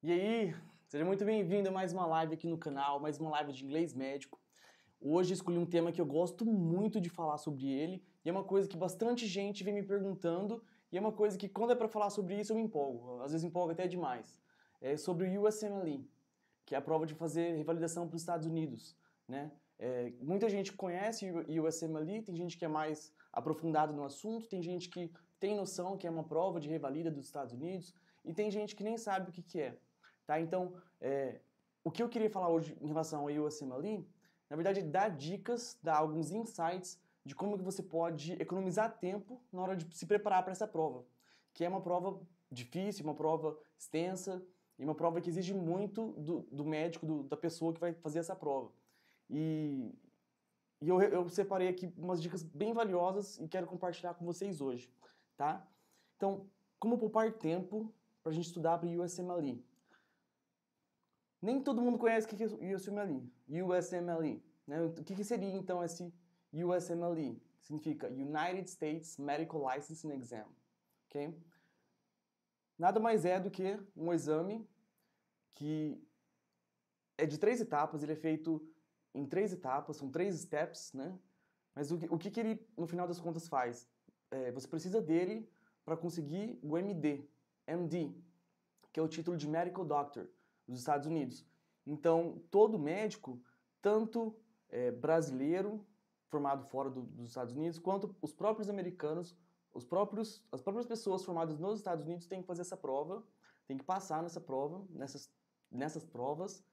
E aí, seja muito bem-vindo a mais uma live aqui no canal, mais uma live de inglês médico. Hoje escolhi um tema que eu gosto muito de falar sobre ele, e é uma coisa que bastante gente vem me perguntando, e é uma coisa que quando é para falar sobre isso eu me empolgo, às vezes empolgo até demais. É sobre o USMLE, que é a prova de fazer revalidação para os Estados Unidos, né? Muita gente conhece o USMLE, tem gente que é mais aprofundado no assunto, tem gente que tem noção que é uma prova de revalida dos Estados Unidos, e tem gente que nem sabe o que é. Tá? Então, o que eu queria falar hoje em relação ao USMLE, na verdade, é dar dicas, dar alguns insights de como que você pode economizar tempo na hora de se preparar para essa prova, que é uma prova difícil, uma prova extensa e uma prova que exige muito do médico, da pessoa que vai fazer essa prova. E eu separei aqui umas dicas bem valiosas e quero compartilhar com vocês hoje, tá? Então, como poupar tempo para a gente estudar para o USMLE? Nem todo mundo conhece o que é o USMLE. USMLE. Né? O que seria então esse USMLE? Significa United States Medical Licensing Exam. Okay? Nada mais é do que um exame que é de 3 etapas, ele é feito em 3 etapas, são 3 steps, né? Mas o que ele, no final das contas, faz? Você precisa dele para conseguir o MD, que é o título de Medical Doctor dos Estados Unidos. Então, todo médico, tanto brasileiro, formado fora dos Estados Unidos, quanto os próprios americanos, as próprias pessoas formadas nos Estados Unidos têm que fazer essa prova, têm que passar nessa prova, nessas provas,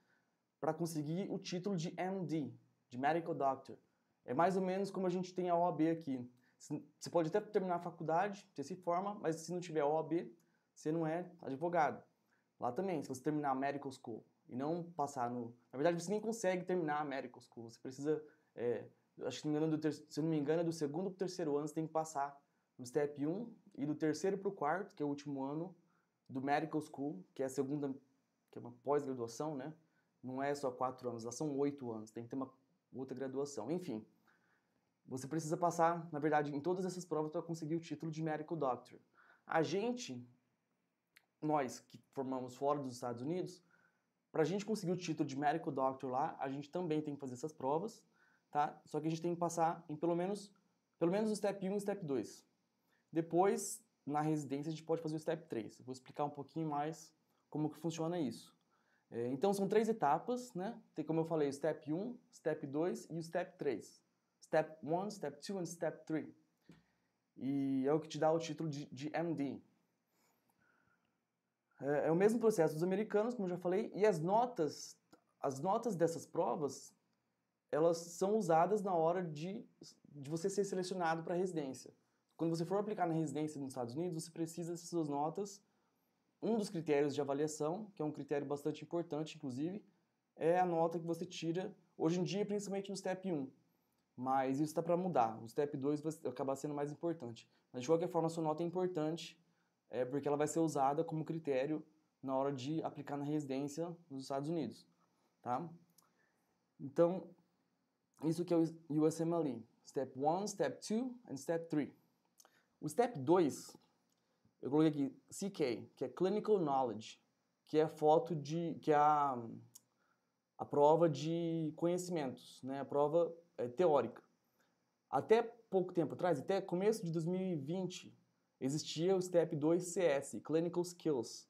para conseguir o título de MD, de Medical Doctor. É mais ou menos como a gente tem a OAB aqui. Você pode até terminar a faculdade, você se forma, mas se não tiver a OAB, você não é advogado. Lá também, se você terminar a Medical School e não passar no... Na verdade, você nem consegue terminar a Medical School. Você precisa... acho que, se não me engano, é do segundo para o terceiro ano, você tem que passar no Step 1 e do terceiro para o quarto, que é o último ano, do Medical School, que é a segunda... que é uma pós-graduação, né? Não é só 4 anos, lá são 8 anos. Tem que ter uma outra graduação. Enfim, você precisa passar, na verdade, em todas essas provas para conseguir o título de Medical Doctor. Nós que formamos fora dos Estados Unidos, para a gente conseguir o título de Medical Doctor lá, a gente também tem que fazer essas provas, tá? Só que a gente tem que passar em pelo menos o Step 1 e o Step 2. Depois, na residência, a gente pode fazer o Step 3. Eu vou explicar um pouquinho mais como que funciona isso. Então, são 3 etapas, né? Tem, como eu falei, o Step 1, Step 2 e o Step 3. Step 1, Step 2 e Step 3. E é o que te dá o título de MD. É o mesmo processo dos americanos, como eu já falei, e as notas dessas provas, elas são usadas na hora de você ser selecionado para a residência. Quando você for aplicar na residência nos Estados Unidos, você precisa dessas suas notas. Um dos critérios de avaliação, que é um critério bastante importante, inclusive, é a nota que você tira, hoje em dia, principalmente no Step 1. Mas isso está para mudar. O Step 2 vai acabar sendo mais importante. Mas, de qualquer forma, a sua nota é importante, porque ela vai ser usada como critério na hora de aplicar na residência nos Estados Unidos. Tá? Então, isso que é o USMLE. Step 1, Step 2 e Step 3. O Step 2... eu coloquei aqui CK, que é Clinical Knowledge, que é a prova de conhecimentos, né? A prova teórica. Até pouco tempo atrás, até começo de 2020, existia o Step 2 CS, Clinical Skills.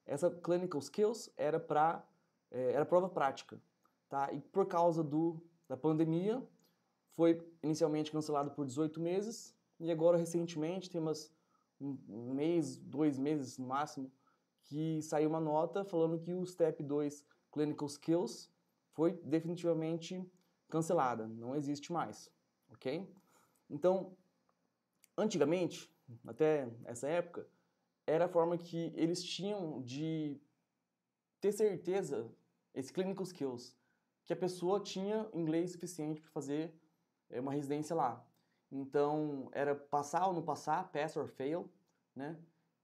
Essa Clinical Skills era prova prática, tá? E por causa da pandemia, foi inicialmente cancelado por 18 meses, e agora recentemente tem um mês, 2 meses no máximo, que saiu uma nota falando que o Step 2 Clinical Skills foi definitivamente cancelada, não existe mais, ok? Então, antigamente, até essa época, era a forma que eles tinham de ter certeza, esse Clinical Skills, que a pessoa tinha inglês suficiente para fazer uma residência lá. Então, era passar ou não passar, pass or fail, né?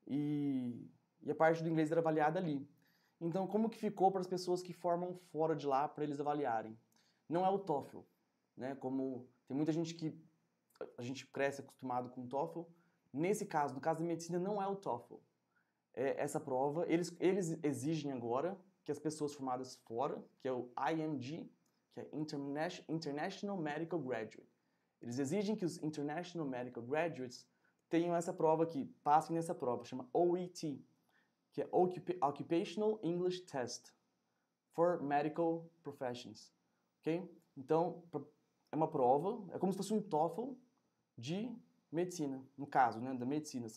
E a parte do inglês era avaliada ali. Então, como que ficou para as pessoas que formam fora de lá para eles avaliarem? Não é o TOEFL, né? Como tem muita gente que a gente cresce acostumado com o TOEFL. Nesse caso, no caso da medicina, não é o TOEFL. essa prova. Eles exigem agora que as pessoas formadas fora, que é o IMG, que é International Medical Graduate, eles exigem que os International Medical Graduates tenham essa prova aqui, passem nessa prova, chama OET, que é Occupational English Test for Medical Professions, ok? Então, é uma prova, é como se fosse um TOEFL de medicina, no caso, né, da medicina.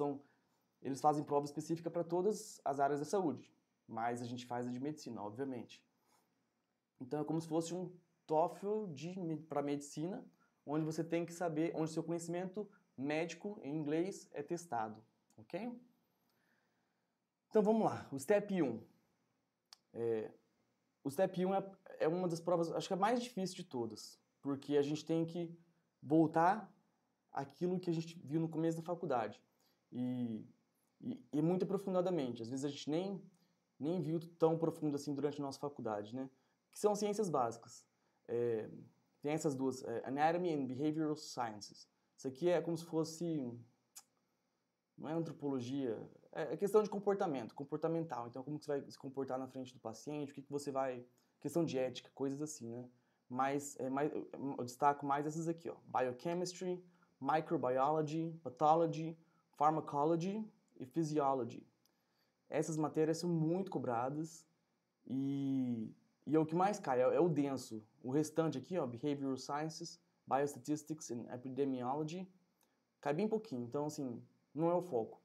Eles fazem prova específica para todas as áreas da saúde, mas a gente faz a de medicina, obviamente. Então, é como se fosse um TOEFL para medicina, onde você tem que saber, onde seu conhecimento médico em inglês é testado, ok? Então vamos lá, o Step 1. O Step 1 é uma das provas, acho que é a mais difícil de todas, porque a gente tem que voltar àquilo que a gente viu no começo da faculdade, e muito aprofundadamente. Às vezes a gente nem viu tão profundo assim durante a nossa faculdade, né? Que são ciências básicas. Tem essas duas, Anatomy and Behavioral Sciences. Isso aqui é como se fosse, não é antropologia, é questão de comportamento, comportamental. Então, como que você vai se comportar na frente do paciente, o que você vai, questão de ética, coisas assim, né? Mas eu destaco mais essas aqui, ó, Biochemistry, Microbiology, Pathology, Pharmacology e Physiology. Essas matérias são muito cobradas e é o que mais cai, é o denso. O restante aqui, ó, Behavioral Sciences, Biostatistics and Epidemiology, cai bem pouquinho, então assim, não é o foco.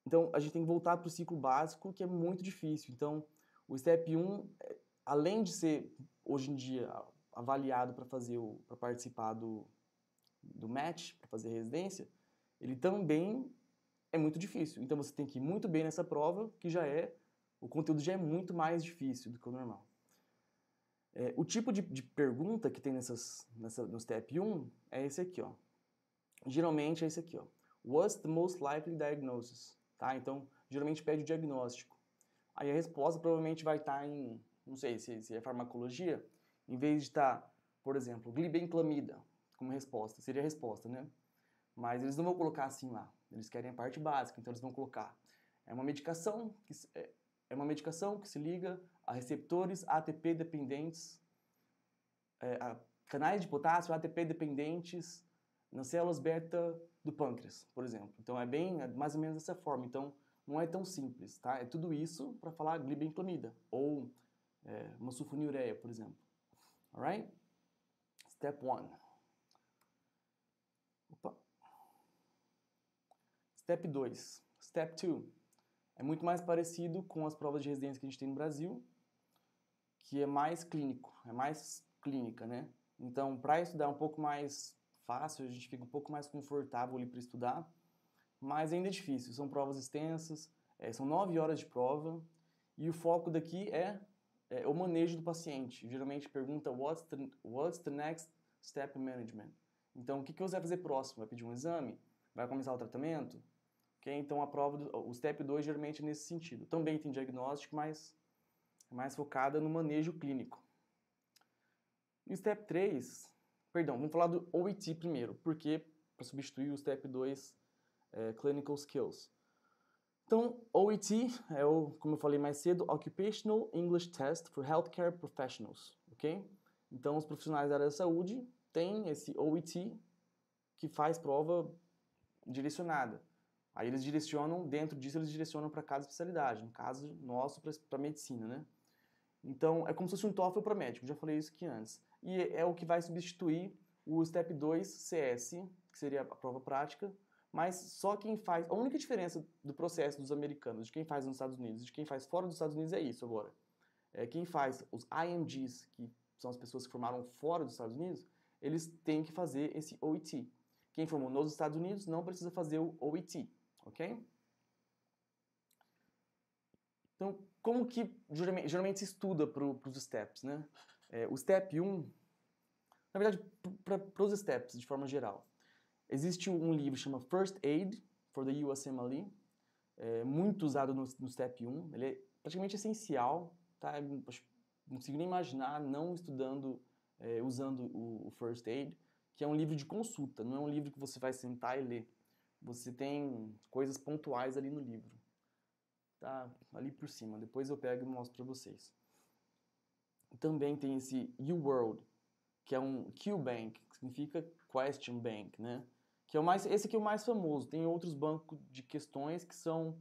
Então a gente tem que voltar para o ciclo básico, que é muito difícil. Então o Step 1, além de ser hoje em dia avaliado para participar do match, para fazer residência, ele também é muito difícil. Então você tem que ir muito bem nessa prova, que o conteúdo já é muito mais difícil do que o normal. O tipo de pergunta que tem no Step 1 é esse aqui, ó. Geralmente é esse aqui, ó. What's the most likely diagnosis? Tá? Então, geralmente pede o diagnóstico. Aí a resposta provavelmente vai estar em, não sei se é farmacologia, em vez de estar, por exemplo, glibenclamida como resposta, seria a resposta, né? Mas eles não vão colocar assim lá. Eles querem a parte básica, então eles vão colocar. É uma medicação que se liga a receptores ATP dependentes, a canais de potássio ATP dependentes nas células beta do pâncreas, por exemplo. Então é mais ou menos dessa forma. Então não é tão simples, tá? É tudo isso para falar glibenclamida ou uma sulfonilureia, por exemplo. Alright? Step 1. Opa. Step 2. Step 2. É muito mais parecido com as provas de residência que a gente tem no Brasil, que é mais clínico, é mais clínica, né? Então, para estudar um pouco mais fácil, a gente fica um pouco mais confortável ali para estudar, mas ainda é difícil. São provas extensas, são 9 horas de prova, e o foco daqui é o manejo do paciente. Geralmente pergunta what's the next step management? Então, o que você vai fazer próximo? Vai pedir um exame? Vai começar o tratamento? Okay? Então, o Step 2 geralmente é nesse sentido. Também tem diagnóstico, mas é mais focada no manejo clínico. E o Step 3, perdão, vamos falar do OET primeiro, porque para substituir o Step 2, Clinical Skills. Então, OET como eu falei mais cedo, Occupational English Test for Healthcare Professionals, ok? Então, os profissionais da área da saúde têm esse OET que faz prova direcionada. Aí dentro disso eles direcionam para cada especialidade, no caso nosso para medicina, né? Então, é como se fosse um TOEFL para médico, já falei isso aqui antes. E é o que vai substituir o Step 2 CS, que seria a prova prática, mas só quem faz... A única diferença do processo dos americanos, de quem faz nos Estados Unidos e de quem faz fora dos Estados Unidos é isso agora. Quem faz os IMGs, que são as pessoas que formaram fora dos Estados Unidos, eles têm que fazer esse OET. Quem formou nos Estados Unidos não precisa fazer o OET, ok? Então, como que geralmente se estuda para os steps, né? O step 1, na verdade, para os steps, de forma geral, existe um livro que chama First Aid for the USMLE, muito usado no step 1, ele é praticamente essencial, tá? Eu não consigo nem imaginar não estudando, usando o First Aid, que é um livro de consulta, não é um livro que você vai sentar e ler. Você tem coisas pontuais ali no livro. tá ali por cima. Depois eu pego e mostro para vocês. Também tem esse UWorld, que é um QBank, que significa Question Bank, né? Que é o mais, esse aqui é o mais famoso. Tem outros bancos de questões que são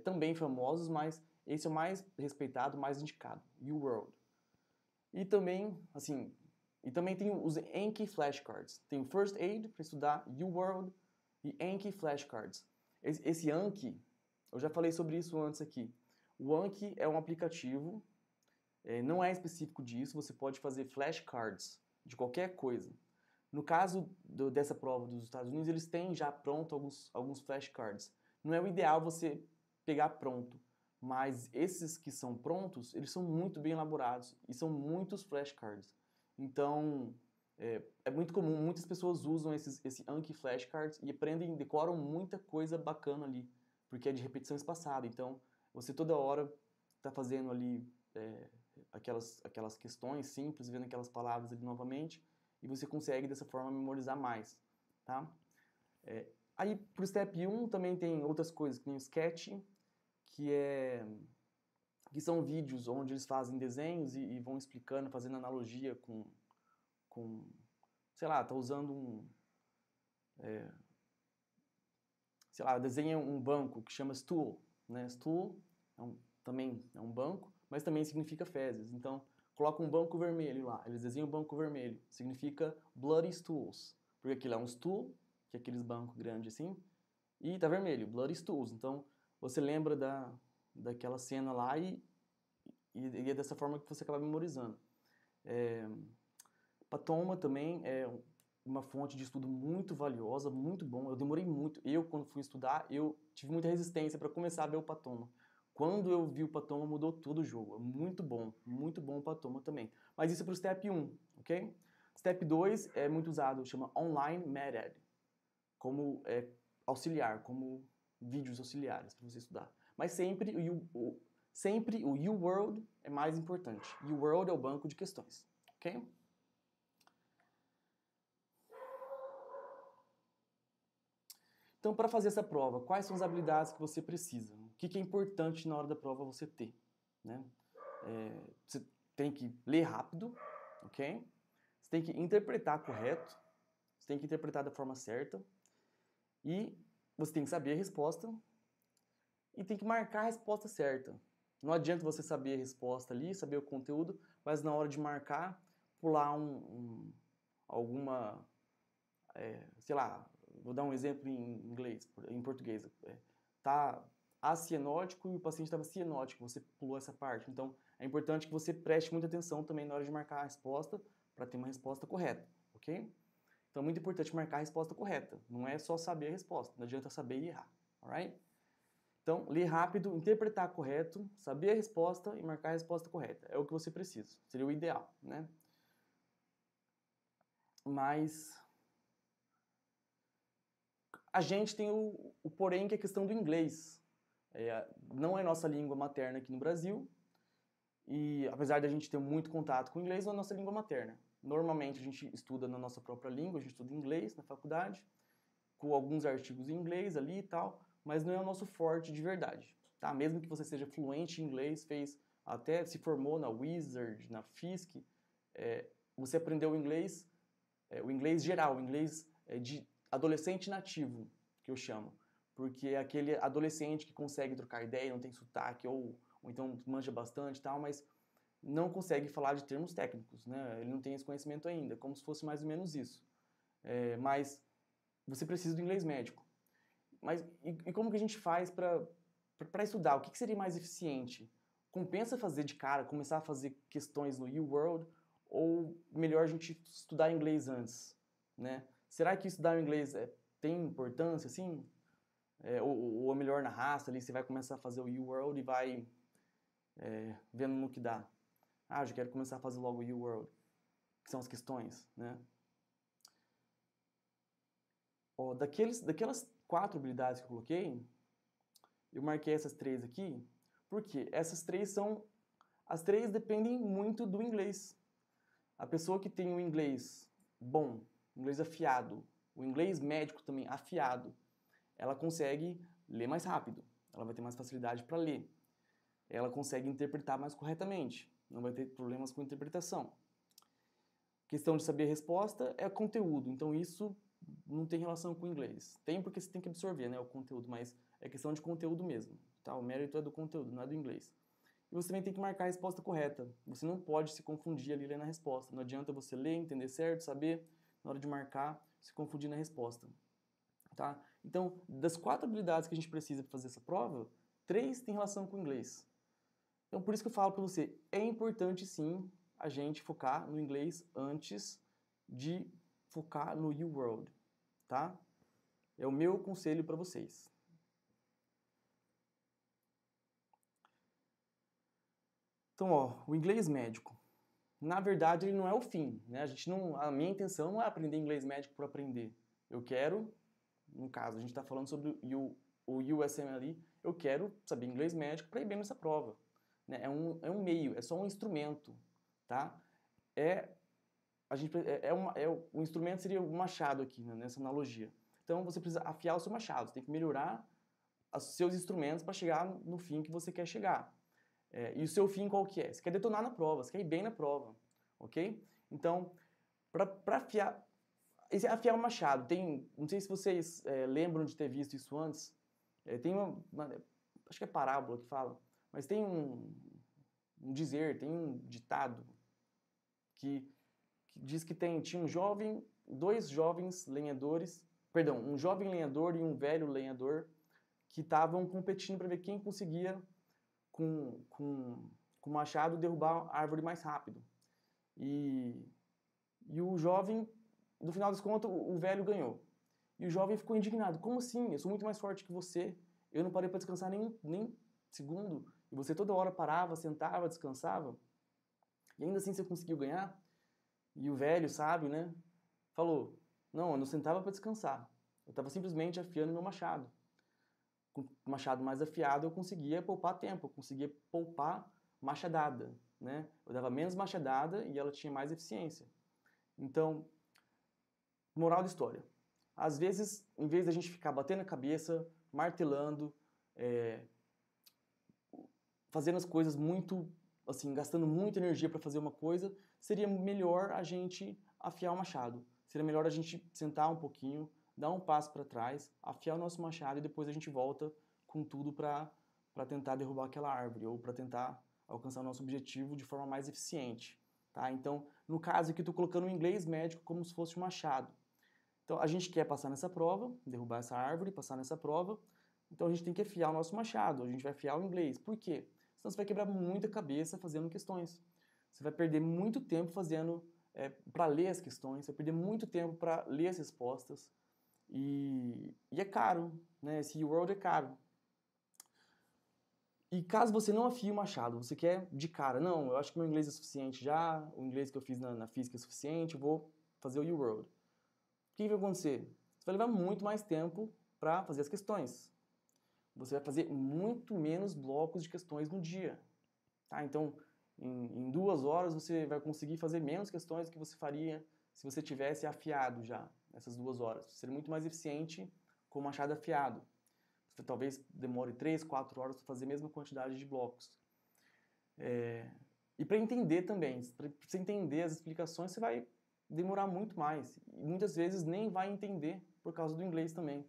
também famosos, mas esse é o mais respeitado, mais indicado, UWorld. E também, assim, tem os Anki Flashcards. Tem o First Aid para estudar UWorld e Anki Flashcards. Esse Anki, eu já falei sobre isso antes aqui. O Anki é um aplicativo, não é específico disso, você pode fazer flashcards de qualquer coisa. No caso dessa prova dos Estados Unidos, eles têm já pronto alguns flashcards. Não é o ideal você pegar pronto, mas esses que são prontos, eles são muito bem elaborados e são muitos flashcards. Então, é muito comum, muitas pessoas usam esse Anki flashcards e aprendem, decoram muita coisa bacana ali, porque é de repetição espaçada. Então, você toda hora está fazendo ali aquelas questões simples, vendo aquelas palavras ali novamente, e você consegue dessa forma memorizar mais, tá? Aí pro Step 1 também tem outras coisas, que nem o Sketch, que são vídeos onde eles fazem desenhos e vão explicando, fazendo analogia com sei lá, tá usando sei lá, desenha um banco que chama stool, né? Stool também é um banco, mas também significa fezes. Então, coloca um banco vermelho lá, eles desenham um banco vermelho, significa bloody stools, porque aquilo é um stool, que é aqueles bancos grandes assim, e tá vermelho, bloody stools. Então, você lembra daquela cena lá e é dessa forma que você acaba memorizando. Patoma também é uma fonte de estudo muito valiosa, muito bom. Eu demorei muito. Quando fui estudar, eu tive muita resistência para começar a ver o Patoma. Quando eu vi o Patoma, mudou todo o jogo. Muito bom o Patoma também. Mas isso é para o Step 1, ok? Step 2 é muito usado, chama Online Method, como auxiliar, como vídeos auxiliares para você estudar. Mas sempre o UWorld é mais importante. UWorld é o banco de questões, ok? Então, para fazer essa prova, quais são as habilidades que você precisa? O que é importante na hora da prova você ter? Né? Você tem que ler rápido, ok? Você tem que interpretar correto, você tem que interpretar da forma certa, e você tem que saber a resposta, e tem que marcar a resposta certa. Não adianta você saber a resposta ali, saber o conteúdo, mas na hora de marcar, pular alguma, sei lá, vou dar um exemplo em inglês, em português. Tá acianótico e o paciente estava cianótico, você pulou essa parte. Então, é importante que você preste muita atenção também na hora de marcar a resposta para ter uma resposta correta, ok? Então, é muito importante marcar a resposta correta. Não é só saber a resposta, não adianta saber e errar, alright? Então, ler rápido, interpretar correto, saber a resposta e marcar a resposta correta. É o que você precisa, seria o ideal, né? Mas a gente tem o porém, que é a questão do inglês. Não é nossa língua materna aqui no Brasil, e apesar de a gente ter muito contato com o inglês, não é nossa língua materna. Normalmente a gente estuda na nossa própria língua, a gente estuda inglês na faculdade, com alguns artigos em inglês ali e tal, mas não é o nosso forte de verdade, tá? Mesmo que você seja fluente em inglês, até se formou na Wizard, na Fisk, você aprendeu o inglês geral, o inglês de adolescente nativo, que eu chamo. Porque é aquele adolescente que consegue trocar ideia, não tem sotaque, ou então manja bastante e tal, mas não consegue falar de termos técnicos, né? Ele não tem esse conhecimento ainda, como se fosse mais ou menos isso. Mas você precisa do inglês médico. Mas e como que a gente faz para estudar? O que seria mais eficiente? Compensa fazer de cara, começar a fazer questões no UWorld, ou melhor a gente estudar inglês antes, né? Será que estudar inglês tem importância, assim? Ou melhor na raça ali, você vai começar a fazer o UWorld e vai vendo no que dá. Já quero começar a fazer logo o UWorld, que são as questões, né? Daquelas 4 habilidades que eu coloquei, eu marquei essas 3 aqui, porque as 3 dependem muito do inglês. A pessoa que tem o inglês bom, inglês afiado, o inglês médico também afiado, ela consegue ler mais rápido, ela vai ter mais facilidade para ler. Ela consegue interpretar mais corretamente, não vai ter problemas com interpretação. Questão de saber a resposta é conteúdo, então isso não tem relação com o inglês. Tem porque você tem que absorver, né, o conteúdo, mas é questão de conteúdo mesmo, tá? O mérito é do conteúdo, não é do inglês. E você também tem que marcar a resposta correta. Você não pode se confundir ali lendo a resposta. Não adianta você ler, entender certo, saber, na hora de marcar, se confundir na resposta. Tá? Então, das 4 habilidades que a gente precisa para fazer essa prova, 3 têm relação com o inglês. Então, por isso que eu falo para você, é importante sim a gente focar no inglês antes de focar no UWorld, tá? É o meu conselho para vocês. Então, ó, o inglês médico. Na verdade, ele não é o fim, né? A minha intenção não é aprender inglês médico por aprender. Eu quero, no caso, a gente está falando sobre o USMLE, eu quero saber inglês médico para ir bem nessa prova. Né? É um meio, é só um instrumento, tá? O instrumento seria o machado aqui, né, nessa analogia. Então, você precisa afiar o seu machado, você tem que melhorar os seus instrumentos para chegar no fim que você quer chegar. E o seu fim qual que é? Você quer detonar na prova, você quer ir bem na prova, ok? Então, para afiar o machado, não sei se vocês lembram de ter visto isso antes, tem acho que é parábola que fala, mas tem um dizer, tem um ditado que diz que tinha dois jovens lenhadores, perdão, um jovem lenhador e um velho lenhador que estavam competindo para ver quem conseguia com o machado derrubar a árvore mais rápido. E o jovem, no final das contas, o velho ganhou. E o jovem ficou indignado. Como assim? Eu sou muito mais forte que você. Eu não parei para descansar nem segundo. E você toda hora parava, sentava, descansava. E ainda assim você conseguiu ganhar? E o velho, sábio, né? Falou, não, eu não sentava para descansar. Eu estava simplesmente afiando meu machado. Com o machado mais afiado eu conseguia poupar tempo, eu conseguia poupar machadada, né? Eu dava menos machadada e ela tinha mais eficiência. Então, moral da história. Às vezes, em vez da gente ficar batendo a cabeça, martelando, fazendo as coisas muito, assim, gastando muita energia para fazer uma coisa, seria melhor a gente afiar o machado. Seria melhor a gente sentar um pouquinho, dar um passo para trás, afiar o nosso machado e depois a gente volta com tudo para tentar derrubar aquela árvore ou para tentar alcançar o nosso objetivo de forma mais eficiente. Tá? Então, no caso aqui, estou colocando o inglês médico como se fosse um machado. Então, a gente quer passar nessa prova, derrubar essa árvore, passar nessa prova, então a gente tem que afiar o nosso machado, a gente vai afiar o inglês. Por quê? Senão você vai quebrar muita cabeça fazendo questões. Você vai perder muito tempo fazendo para ler as questões, você vai perder muito tempo para ler as respostas. E é caro, né? Esse UWorld é caro. E caso você não afie o machado, você quer de cara, não, eu acho que meu inglês é suficiente já, o inglês que eu fiz na física é suficiente, eu vou fazer o UWorld. O que vai acontecer? Você vai levar muito mais tempo para fazer as questões. Você vai fazer muito menos blocos de questões no dia. Tá? Então, em 2 horas você vai conseguir fazer menos questões do que você faria se você tivesse afiado já essas 2 horas. Você seria muito mais eficiente com o machado afiado. Você talvez demore 3, 4 horas para fazer a mesma quantidade de blocos. E para entender também, para você entender as explicações, você vai demorar muito mais. E muitas vezes nem vai entender por causa do inglês também.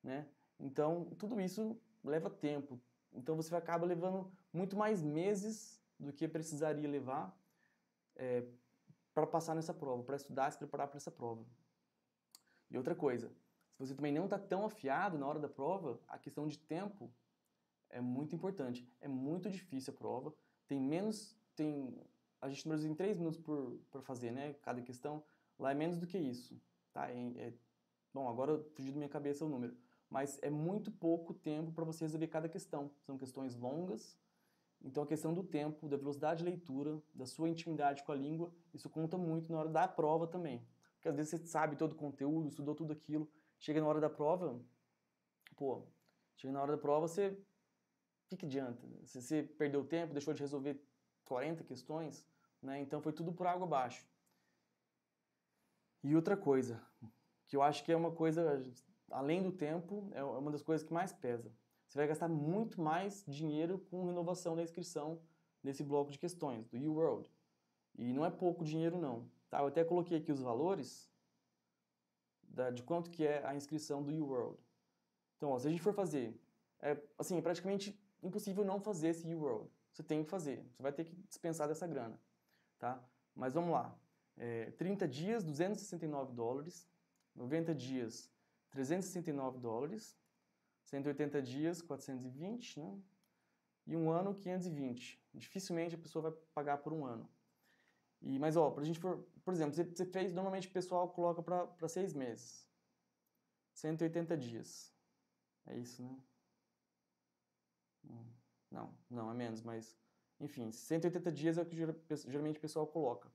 Né? Então, tudo isso leva tempo. Então, você acaba levando muito mais meses do que precisaria levar para passar nessa prova, para estudar e se preparar para essa prova. E outra coisa, se você também não está tão afiado na hora da prova, a questão de tempo é muito importante. É muito difícil a prova. A gente no Brasil tem 3 minutos por fazer, né? Cada questão. Lá é menos do que isso. Tá? Bom, agora fugiu da minha cabeça o número. Mas é muito pouco tempo para você resolver cada questão. São questões longas. Então a questão do tempo, da velocidade de leitura, da sua intimidade com a língua, isso conta muito na hora da prova também. Porque às vezes você sabe todo o conteúdo, estudou tudo aquilo, chega na hora da prova, você... O que adianta? Se você perdeu tempo, deixou de resolver 40 questões, né? Então foi tudo por água abaixo. E outra coisa, que eu acho que é uma coisa, além do tempo, é uma das coisas que mais pesa. você vai gastar muito mais dinheiro com renovação da inscrição nesse bloco de questões, do UWorld. E não é pouco dinheiro não. Tá? Eu até coloquei aqui os valores de quanto que é a inscrição do UWorld. Então, ó, se a gente for fazer, é praticamente impossível não fazer esse UWorld. Você tem que fazer, você vai ter que dispensar dessa grana. Tá? Mas vamos lá. 30 dias, $269. 90 dias, $369. 180 dias, 420, né? E um ano, 520. Dificilmente a pessoa vai pagar por um ano. Mas, ó, pra gente por exemplo, você fez, normalmente o pessoal coloca para 6 meses. 180 dias. É isso, né? Não, é menos, mas... Enfim, 180 dias é o que geralmente o pessoal coloca.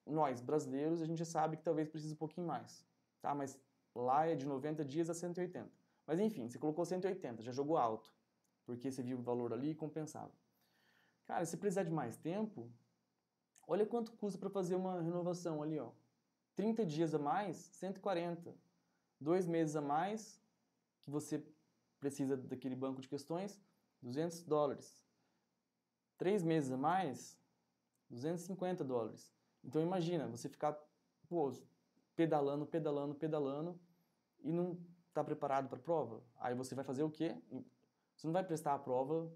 Nós, brasileiros, a gente já sabe que talvez precise um pouquinho mais. Tá? Mas lá é de 90 dias a 180. Mas enfim, você colocou 180, já jogou alto. Porque você viu o valor ali e compensava. Cara, se precisar de mais tempo, olha quanto custa para fazer uma renovação ali, ó. 30 dias a mais, 140. 2 meses a mais, que você precisa daquele banco de questões, $200. 3 meses a mais, $250. Então imagina, você ficar pedalando e não está preparado para a prova. Aí você vai fazer o quê? Você não vai prestar a prova,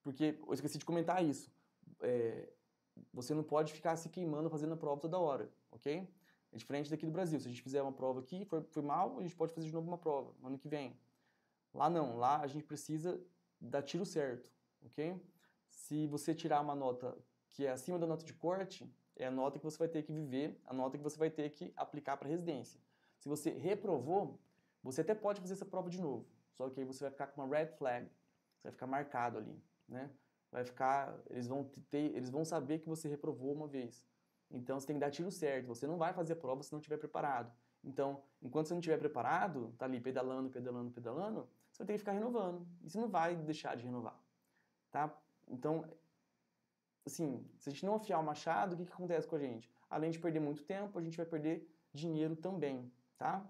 porque eu esqueci de comentar isso. Você não pode ficar se queimando fazendo a prova toda hora, ok? É diferente daqui do Brasil. Se a gente fizer uma prova aqui, foi mal, a gente pode fazer de novo uma prova no ano que vem. Lá não, lá a gente precisa dar tiro certo, ok? Se você tirar uma nota que é acima da nota de corte, é a nota que você vai ter que viver, a nota que você vai ter que aplicar para residência. Se você reprovou, você até pode fazer essa prova de novo, só que aí você vai ficar com uma red flag, você vai ficar marcado ali, né? Eles vão saber que você reprovou uma vez. Então você tem que dar tiro certo, você não vai fazer a prova se não estiver preparado. Então, enquanto você não estiver preparado, tá ali pedalando, você vai ter que ficar renovando. E você não vai deixar de renovar, tá? Então, assim, se a gente não afiar o machado, o que acontece com a gente? Além de perder muito tempo, a gente vai perder dinheiro também, tá?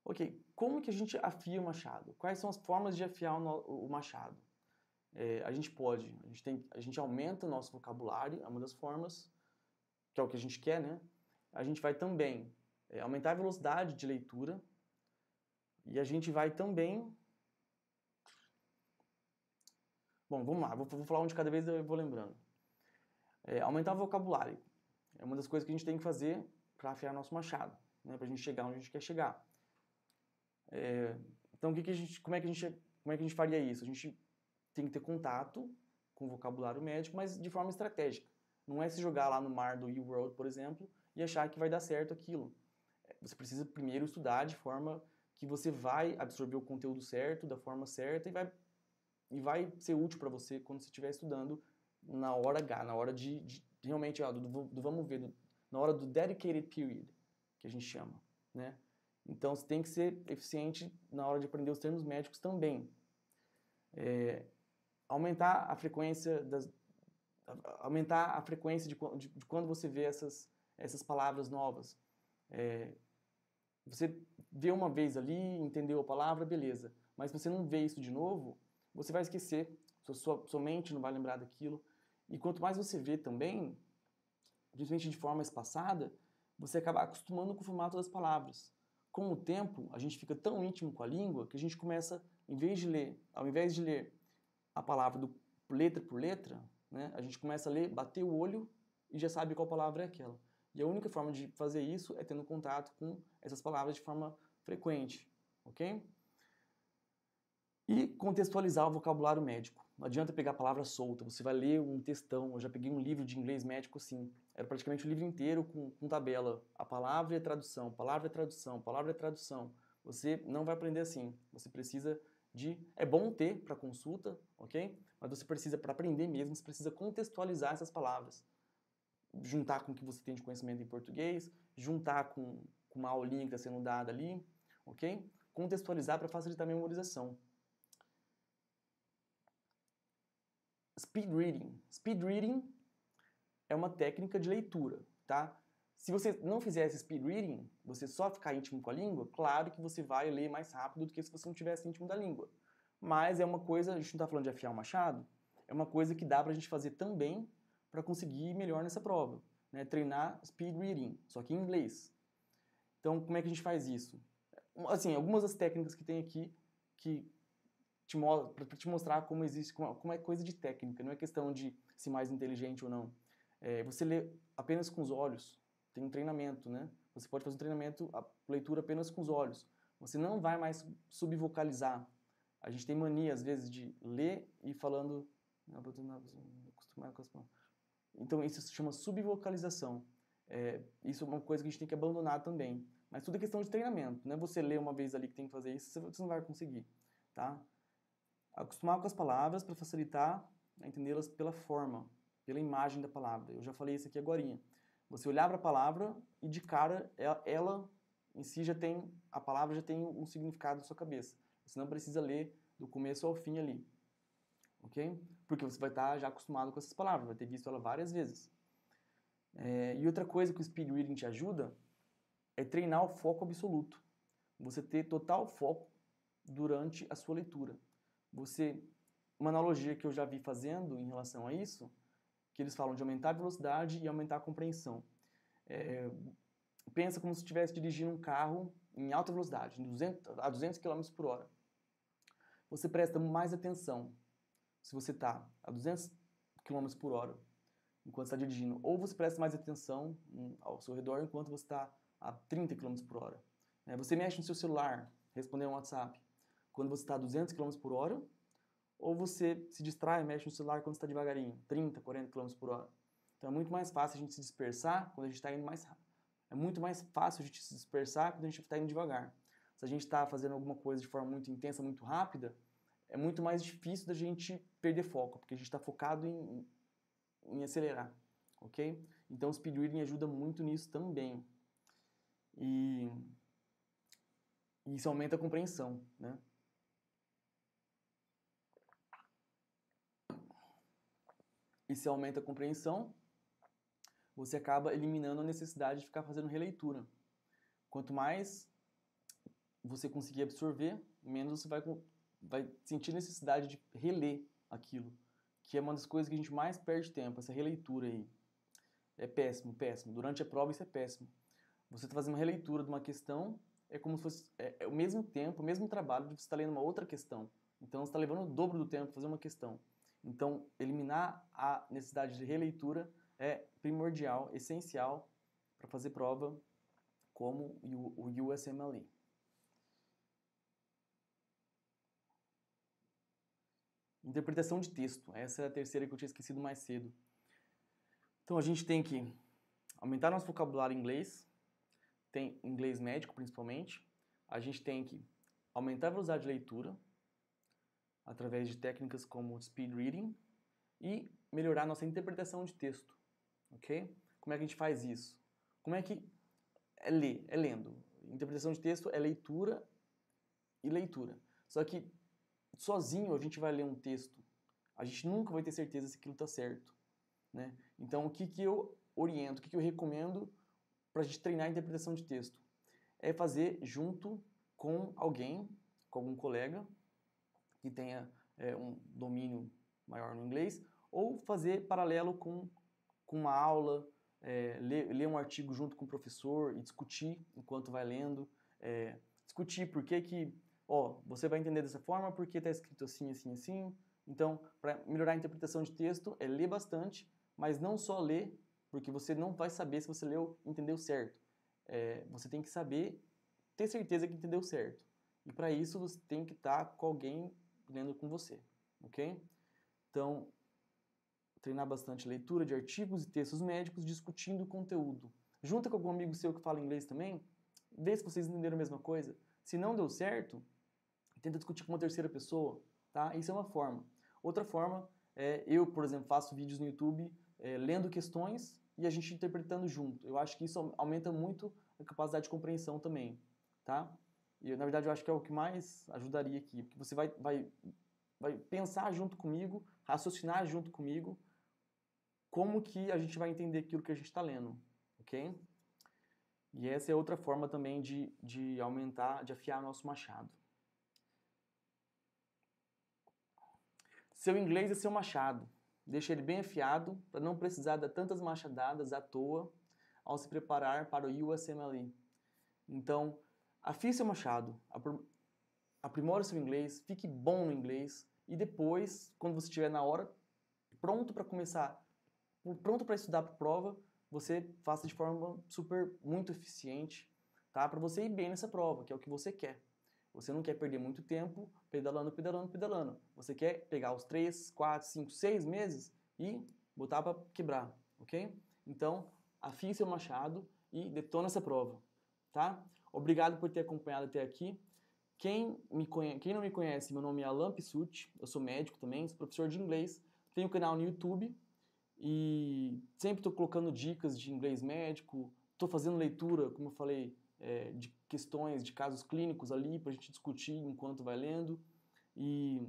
Ok, como que a gente afia o machado? Quais são as formas de afiar o machado? A gente aumenta o nosso vocabulário, é uma das formas, que é o que a gente quer, né? A gente vai também aumentar a velocidade de leitura e a gente vai também... Bom, vamos lá, vou falar um de cada vez e eu vou lembrando. Aumentar o vocabulário é uma das coisas que a gente tem que fazer para afiar nosso machado, né? Para a gente chegar onde a gente quer chegar. Então, como é que a gente faria isso? A gente tem que ter contato com o vocabulário médico, mas de forma estratégica. Não é se jogar lá no mar do UWorld, por exemplo, e achar que vai dar certo aquilo. Você precisa primeiro estudar de forma que você vai absorver o conteúdo certo, da forma certa, e vai ser útil para você quando você estiver estudando na hora H, na hora de realmente, do vamos ver, na hora do dedicated period, que a gente chama, né? Então, você tem que ser eficiente na hora de aprender os termos médicos também. Aumentar a frequência de quando você vê essas palavras novas. Você vê uma vez ali, entendeu a palavra, beleza. Mas se você não vê isso de novo, você vai esquecer, sua mente não vai lembrar daquilo. E quanto mais você vê também, principalmente de forma espaçada, você acaba acostumando com o formato das palavras. Com o tempo, a gente fica tão íntimo com a língua que a gente começa, ao invés de ler a palavra letra por letra, né, a gente começa a ler, bater o olho e já sabe qual palavra é aquela. E a única forma de fazer isso é tendo contato com essas palavras de forma frequente, ok? E contextualizar o vocabulário médico. Não adianta pegar a palavra solta, você vai ler um textão. Eu já peguei um livro de inglês médico assim, era praticamente o livro inteiro com tabela. A palavra é tradução, palavra é tradução, palavra é tradução. Você não vai aprender assim. Você precisa de... É bom ter para consulta, ok? Mas você precisa, para aprender mesmo, você precisa contextualizar essas palavras. Juntar com o que você tem de conhecimento em português, juntar com uma aulinha que está sendo dada ali, ok? Contextualizar para facilitar a memorização. Speed reading. Speed reading é uma técnica de leitura, tá? Se você não fizer esse speed reading, você só ficar íntimo com a língua, claro que você vai ler mais rápido do que se você não tivesse íntimo da língua. Mas é uma coisa, a gente não está falando de afiar o machado, é uma coisa que dá pra gente fazer também para conseguir ir melhor nessa prova, né? Treinar speed reading, só que em inglês. Então, como é que a gente faz isso? Assim, algumas das técnicas que tem aqui que para te mostrar como existe, como é coisa de técnica, não é questão de ser mais inteligente ou não. Você lê apenas com os olhos, tem um treinamento, né? Você pode fazer um treinamento, a leitura apenas com os olhos. Você não vai mais subvocalizar. A gente tem mania, às vezes, de ler e falando... Então, isso se chama subvocalização. Isso é uma coisa que a gente tem que abandonar também. Mas tudo é questão de treinamento. Não é você ler uma vez ali que tem que fazer isso, você não vai conseguir, tá? Acostumar com as palavras para facilitar entendê-las pela forma, pela imagem da palavra. Eu já falei isso aqui agorinha. Você olhar para a palavra e de cara ela em si já tem, a palavra já tem um significado na sua cabeça. Você não precisa ler do começo ao fim ali, ok? Porque você vai estar já acostumado com essas palavras, vai ter visto ela várias vezes. E outra coisa que o speed reading te ajuda é treinar o foco absoluto. Você ter total foco durante a sua leitura. Uma analogia que eu já vi fazendo em relação a isso, que eles falam de aumentar a velocidade e aumentar a compreensão. Pensa como se estivesse dirigindo um carro em alta velocidade, a 200 km por hora. Você presta mais atenção se você está a 200 km por hora enquanto está dirigindo, ou você presta mais atenção ao seu redor enquanto você está a 30 km por hora. Você mexe no seu celular, respondendo um WhatsApp, quando você está a 200 km por hora, ou você se distrai, mexe no celular quando está devagarinho, 30, 40 km por hora. Então é muito mais fácil a gente se dispersar quando a gente está indo mais rápido. É muito mais fácil a gente se dispersar quando a gente está indo devagar. Se a gente está fazendo alguma coisa de forma muito intensa, muito rápida, é muito mais difícil da gente perder foco, porque a gente está focado em acelerar, ok? Então o speed reading ajuda muito nisso também. E isso aumenta a compreensão, né? E se aumenta a compreensão, você acaba eliminando a necessidade de ficar fazendo releitura. Quanto mais você conseguir absorver, menos você vai sentir necessidade de reler aquilo, que é uma das coisas que a gente mais perde tempo, essa releitura aí. É péssimo, péssimo. Durante a prova isso é péssimo. Você está fazendo uma releitura de uma questão, é como se fosse o mesmo tempo, o mesmo trabalho de você estar lendo uma outra questão. Então você está levando o dobro do tempo para fazer uma questão. Então, eliminar a necessidade de releitura é primordial, essencial para fazer prova como o USMLE. Interpretação de texto. Essa é a terceira que eu tinha esquecido mais cedo. Então, a gente tem que aumentar nosso vocabulário em inglês, tem inglês médico principalmente. A gente tem que aumentar a velocidade de leitura através de técnicas como speed reading e melhorar nossa interpretação de texto, ok? Como é que a gente faz isso? Como é que é ler? É lendo. Interpretação de texto é leitura e leitura. Só que sozinho a gente vai ler um texto, a gente nunca vai ter certeza se aquilo está certo, né? Então o que eu oriento, o que eu recomendo para a gente treinar a interpretação de texto? É fazer junto com alguém, com algum colega que tenha um domínio maior no inglês, ou fazer paralelo com uma aula, ler um artigo junto com o professor e discutir enquanto vai lendo, discutir por que você vai entender dessa forma, porque está escrito assim, assim, assim. Então, para melhorar a interpretação de texto, é ler bastante, mas não só ler, porque você não vai saber se você leu e entendeu certo. Você tem que saber, ter certeza que entendeu certo. E para isso você tem que estar com alguém lendo com você, ok? Então, treinar bastante leitura de artigos e textos médicos discutindo o conteúdo. Junta com algum amigo seu que fala inglês também, vê se vocês entenderam a mesma coisa. Se não deu certo, tenta discutir com uma terceira pessoa, tá? Isso é uma forma. Outra forma eu, por exemplo, faço vídeos no YouTube lendo questões e a gente interpretando junto. Eu acho que isso aumenta muito a capacidade de compreensão também, tá? E, na verdade, eu acho que é o que mais ajudaria aqui, porque você vai vai pensar junto comigo, raciocinar junto comigo, como que a gente vai entender aquilo que a gente está lendo, ok? E essa é outra forma também de aumentar, de afiar nosso machado. Seu inglês é seu machado. Deixe ele bem afiado para não precisar dar tantas machadadas à toa ao se preparar para o USMLE. Então, afie seu machado, aprimore seu inglês, fique bom no inglês e depois, quando você estiver na hora, pronto para começar, pronto para estudar para a prova, você faça de forma muito eficiente, tá? Para você ir bem nessa prova, que é o que você quer. Você não quer perder muito tempo pedalando, pedalando, pedalando. Você quer pegar os 3, 4, 5, 6 meses e botar para quebrar, ok? Então, afie seu machado e detona essa prova, tá? Obrigado por ter acompanhado até aqui. Quem não me conhece, meu nome é Alan Pissutti, eu sou médico também, sou professor de inglês, tenho um canal no YouTube e sempre estou colocando dicas de inglês médico, estou fazendo leitura, como eu falei, de questões, de casos clínicos ali para a gente discutir enquanto vai lendo. E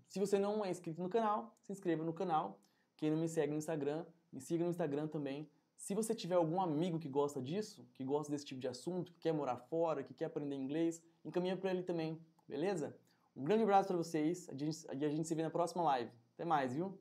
se você não é inscrito no canal, se inscreva no canal. Quem não me segue no Instagram, me siga no Instagram também. Se você tiver algum amigo que gosta disso, que gosta desse tipo de assunto, que quer morar fora, que quer aprender inglês, encaminha para ele também, beleza? Um grande abraço para vocês e a gente se vê na próxima live. Até mais, viu?